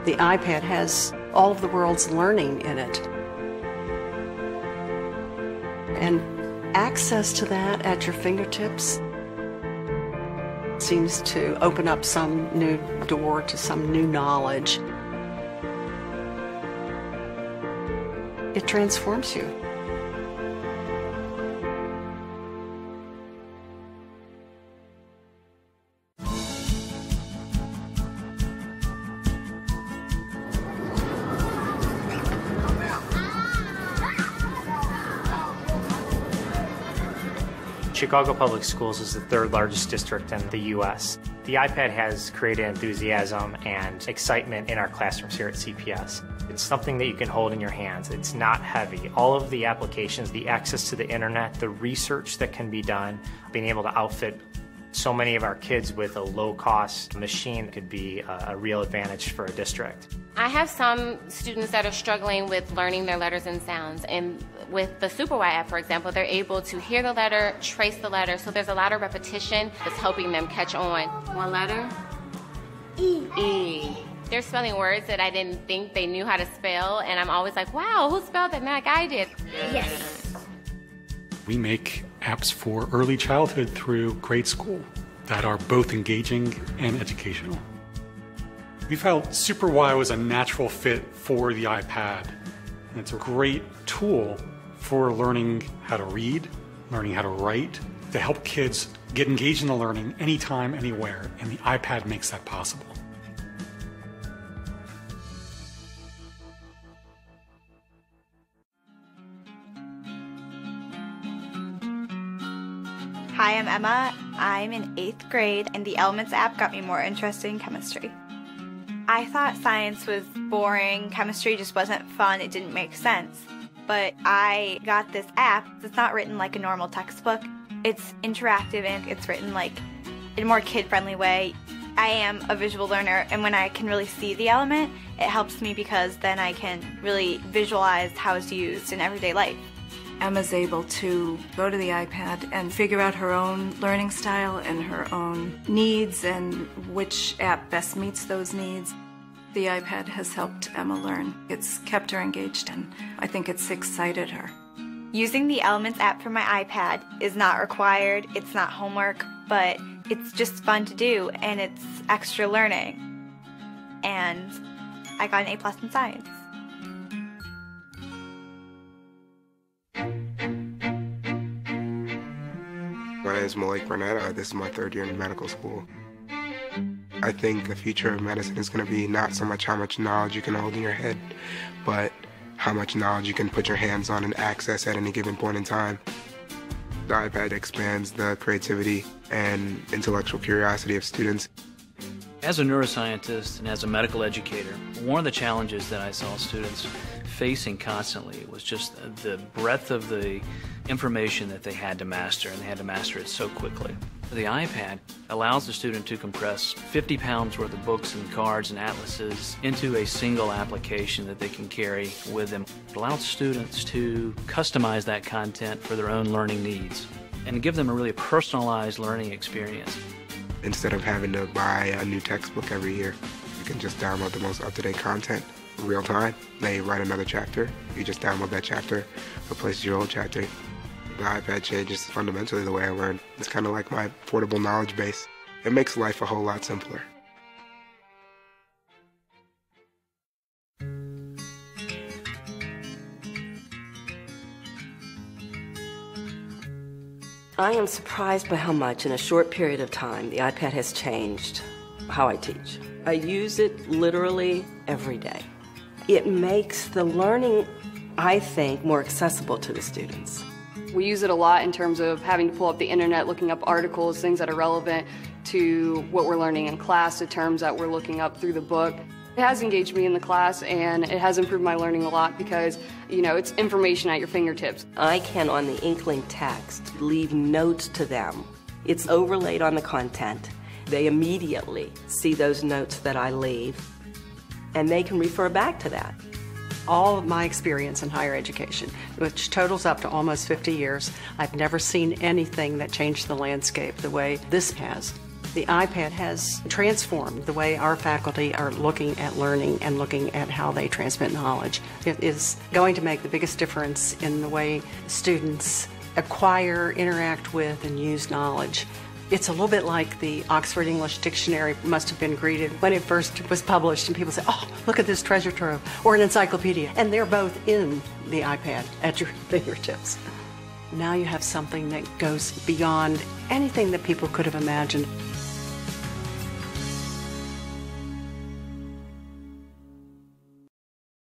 The iPad has all of the world's learning in it. And access to that at your fingertips seems to open up some new door to some new knowledge. It transforms you. Chicago Public Schools is the third largest district in the U.S. The iPad has created enthusiasm and excitement in our classrooms here at CPS. It's something that you can hold in your hands. It's not heavy. All of the applications, the access to the internet, the research that can be done, being able to outfit so many of our kids with a low-cost machine could be a real advantage for a district. I have some students that are struggling with learning their letters and sounds, and with the SuperY app, for example, they're able to hear the letter, trace the letter, so there's a lot of repetition that's helping them catch on. One letter? E. E. They're spelling words that I didn't think they knew how to spell, and I'm always like, wow, who spelled that? Like I did. Yes. We make apps for early childhood through grade school that are both engaging and educational. We felt SuperY was a natural fit for the iPad, and it's a great tool for learning how to read, learning how to write, to help kids get engaged in the learning anytime, anywhere, and the iPad makes that possible. Hi, I'm Emma. I'm in 8th grade, and the Elements app got me more interested in chemistry. I thought science was boring, chemistry just wasn't fun, it didn't make sense. But I got this app that's not written like a normal textbook. It's interactive and it's written like in a more kid-friendly way. I am a visual learner, and when I can really see the element, it helps me because then I can really visualize how it's used in everyday life. Emma's able to go to the iPad and figure out her own learning style and her own needs and which app best meets those needs. The iPad has helped Emma learn. It's kept her engaged, and I think it's excited her. Using the Elements app for my iPad is not required, it's not homework, but it's just fun to do, and it's extra learning. And I got an A+ in science. My name is Malik Burnett. This is my 3rd year in medical school. I think the future of medicine is going to be not so much how much knowledge you can hold in your head, but how much knowledge you can put your hands on and access at any given point in time. The iPad expands the creativity and intellectual curiosity of students. As a neuroscientist and as a medical educator, one of the challenges that I saw students facing constantly was just the breadth of the information that they had to master, and they had to master it so quickly. The iPad allows the student to compress 50 pounds worth of books and cards and atlases into a single application that they can carry with them. It allows students to customize that content for their own learning needs and give them a really personalized learning experience. Instead of having to buy a new textbook every year, you can just download the most up-to-date content in real time. They write another chapter, you just download that chapter, replaces your old chapter. The iPad changes fundamentally the way I learn. It's kind of like my portable knowledge base. It makes life a whole lot simpler. I am surprised by how much in a short period of time the iPad has changed how I teach. I use it literally every day. It makes the learning, I think, more accessible to the students. We use it a lot in terms of having to pull up the internet, looking up articles, things that are relevant to what we're learning in class, the terms that we're looking up through the book. It has engaged me in the class, and it has improved my learning a lot because, you know, it's information at your fingertips. I can, on the Inkling text, leave notes to them. It's overlaid on the content. They immediately see those notes that I leave, and they can refer back to that. All of my experience in higher education, which totals up to almost 50 years, I've never seen anything that changed the landscape the way this has. The iPad has transformed the way our faculty are looking at learning and looking at how they transmit knowledge. It is going to make the biggest difference in the way students acquire, interact with, and use knowledge. It's a little bit like the Oxford English Dictionary must have been greeted when it first was published, and people say, oh, look at this treasure trove, or an encyclopedia. And they're both in the iPad at your fingertips. Now you have something that goes beyond anything that people could have imagined.